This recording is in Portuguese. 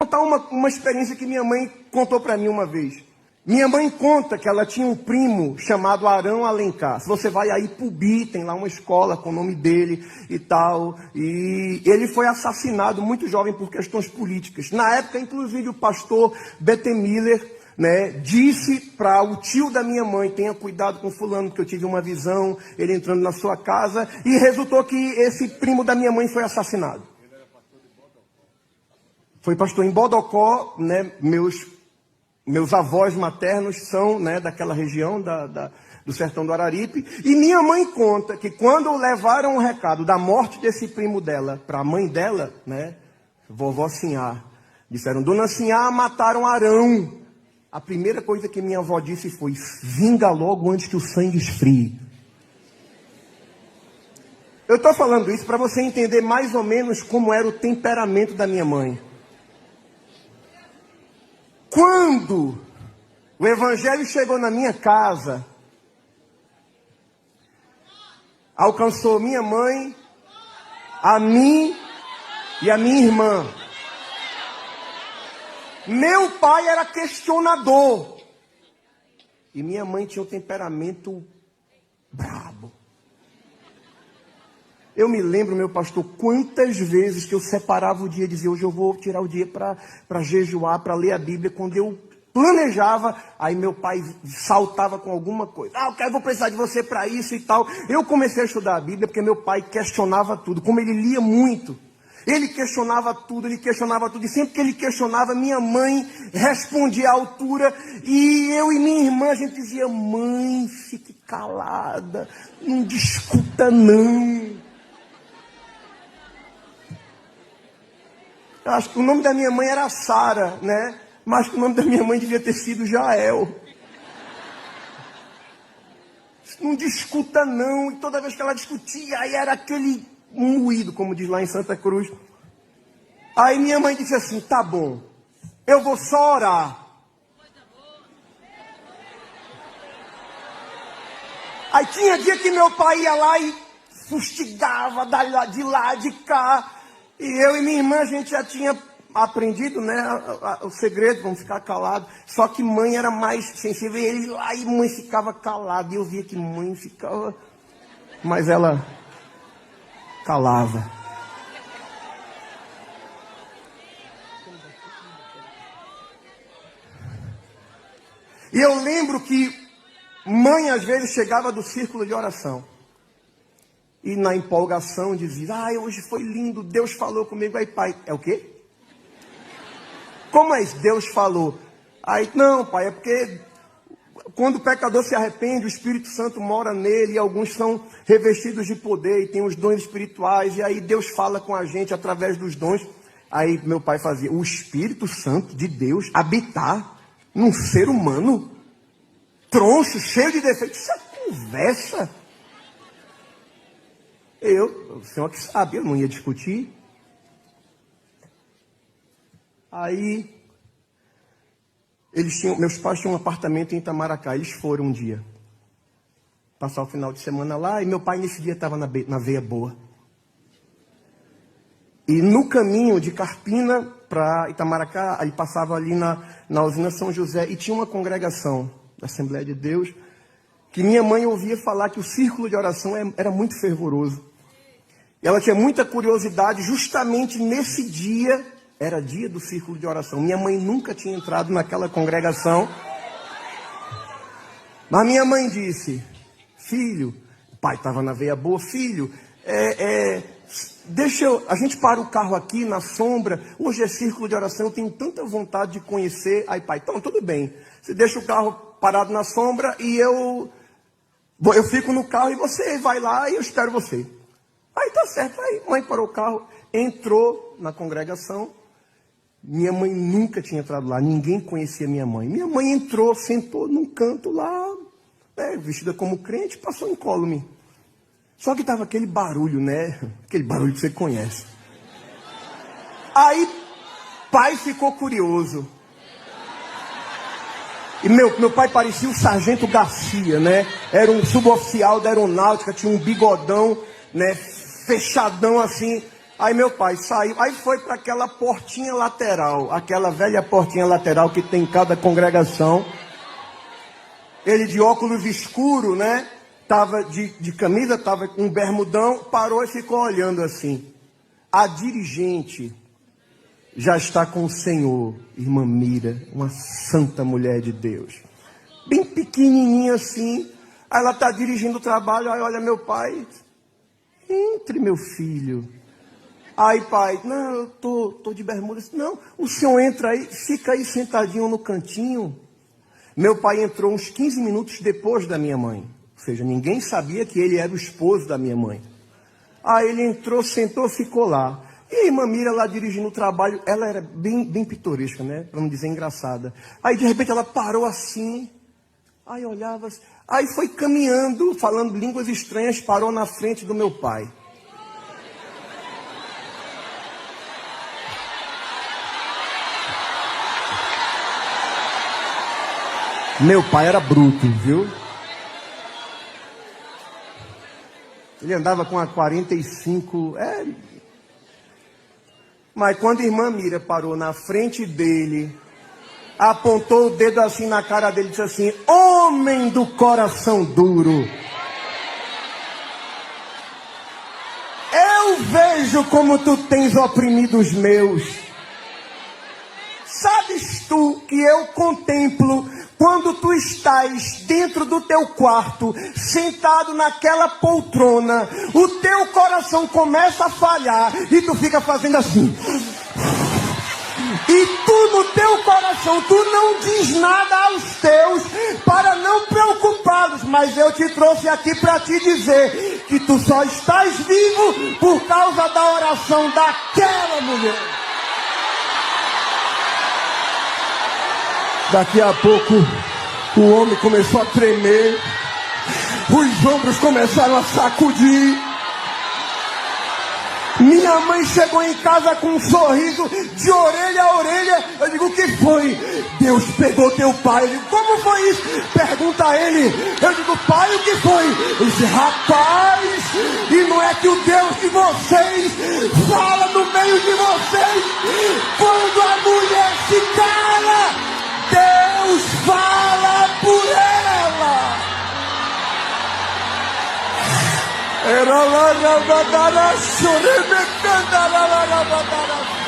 contar uma experiência que minha mãe contou para mim uma vez. Minha mãe conta que ela tinha um primo chamado Arão Alencar. Se você vai aí pro Bi, tem lá uma escola com o nome dele e tal. E ele foi assassinado muito jovem por questões políticas. Na época, inclusive, o pastor B.T. Miller, né, disse para o tio da minha mãe: tenha cuidado com fulano, porque eu tive uma visão, ele entrando na sua casa. E resultou que esse primo da minha mãe foi assassinado. Foi pastor em Bodocó, né? Meus avós maternos são, né, daquela região do sertão do Araripe. E minha mãe conta que quando levaram o recado da morte desse primo dela para a mãe dela, né, vovó Sinhá, disseram: Dona Sinhá, mataram Arão. A primeira coisa que minha avó disse foi: vinga logo antes que o sangue esfrie. Eu estou falando isso para você entender mais ou menos como era o temperamento da minha mãe. Quando o evangelho chegou na minha casa, alcançou minha mãe, a mim e a minha irmã. Meu pai era questionador e minha mãe tinha um temperamento brabo. Eu me lembro, meu pastor, quantas vezes que eu separava o dia e dizia: hoje eu vou tirar o dia para jejuar, para ler a Bíblia. Quando eu planejava, aí meu pai saltava com alguma coisa. Eu vou precisar de você para isso e tal. Eu comecei a estudar a Bíblia porque meu pai questionava tudo. Como ele lia muito, ele questionava tudo. E sempre que ele questionava, minha mãe respondia à altura. E eu e minha irmã, a gente dizia: mãe, fique calada, não discuta não. Eu acho que o nome da minha mãe era Sara, né? Mas o nome da minha mãe devia ter sido Jael. Não discuta não. E toda vez que ela discutia, aí era aquele moído, como diz lá em Santa Cruz. Aí minha mãe disse assim: tá bom, eu vou só orar. Aí tinha dia que meu pai ia lá e fustigava de lá, de cá. E eu e minha irmã, a gente já tinha aprendido, né, o segredo, vamos ficar calados. Só que mãe era mais sensível. E ele lá, e mãe ficava calada. E eu via que mãe ficava... Mas ela calava. E eu lembro que mãe às vezes chegava do círculo de oração. E na empolgação dizia: hoje foi lindo, Deus falou comigo. Aí pai: é o quê? Como é isso, Deus falou? Aí: não pai, é porque quando o pecador se arrepende, o Espírito Santo mora nele. E alguns são revestidos de poder e têm os dons espirituais. E aí Deus fala com a gente através dos dons. Aí meu pai fazia: o Espírito Santo de Deus habitar num ser humano troncho, cheio de defeitos. Isso é conversa. O senhor que sabe, eu não ia discutir. Aí, meus pais tinham um apartamento em Itamaracá. Eles foram um dia passar o final de semana lá. E meu pai nesse dia estava na veia boa. E no caminho de Carpina para Itamaracá, ele passava ali na usina São José. E tinha uma congregação da Assembleia de Deus que minha mãe ouvia falar que o círculo de oração era muito fervoroso. Ela tinha muita curiosidade. Justamente nesse dia, era dia do círculo de oração. Minha mãe nunca tinha entrado naquela congregação. Mas minha mãe disse: filho, o pai estava na veia boa, filho, a gente para o carro aqui na sombra, hoje é círculo de oração, eu tenho tanta vontade de conhecer. Aí pai: então tudo bem, você deixa o carro parado na sombra e eu fico no carro e você vai lá e eu espero você. Aí tá certo. Aí mãe parou o carro, entrou na congregação. Minha mãe nunca tinha entrado lá, ninguém conhecia minha mãe. Minha mãe entrou, sentou num canto lá, vestida como crente, passou incólume. Só que estava aquele barulho, né? Aquele barulho que você conhece. Aí pai ficou curioso. E meu pai parecia o Sargento Garcia, né? Era um suboficial da aeronáutica, tinha um bigodão, né, fechadão assim. Aí meu pai saiu, aí foi para aquela portinha lateral, aquela velha portinha lateral que tem em cada congregação. Ele de óculos escuro, né? Tava de camisa, tava com um bermudão, parou e ficou olhando assim. A dirigente já está com o Senhor, irmã Mira, uma santa mulher de Deus. Bem pequenininha assim. Aí ela está dirigindo o trabalho, aí olha meu pai. Entre, meu filho. Aí pai, não, eu tô de bermuda. Não, o senhor entra aí, fica aí sentadinho no cantinho. Meu pai entrou uns 15 minutos depois da minha mãe. Ou seja, ninguém sabia que ele era o esposo da minha mãe. Aí ele entrou, sentou, ficou lá. E a irmã Mira lá dirigindo o trabalho, ela era bem pitoresca, né? Para não dizer engraçada. Aí de repente ela parou assim, aí olhava, aí foi caminhando, falando línguas estranhas, parou na frente do meu pai. Meu pai era bruto, viu? Ele andava com a 45, Mas quando a irmã Mira parou na frente dele, apontou o dedo assim na cara dele e disse assim: homem do coração duro, eu vejo como tu tens oprimido os meus. Sabes tu que eu contemplo quando tu estás dentro do teu quarto, sentado naquela poltrona, o teu coração começa a falhar e tu fica fazendo assim. E tu no teu coração, tu não diz nada aos teus para não preocupá-los. Mas eu te trouxe aqui para te dizer que tu só estás vivo por causa da oração daquela mulher. Daqui a pouco o homem começou a tremer, os ombros começaram a sacudir. Minha mãe chegou em casa com um sorriso de orelha a orelha. Eu digo: o que foi? Deus pegou teu pai. Eu digo: como foi isso? Pergunta a ele. Eu digo: pai, o que foi? Ele disse: rapaz, e não é que o Deus de vocês fala no meio de vocês? Quando a mulher se cala, Deus fala por ela. Era lá na badara, chorei, me canta lá na badara.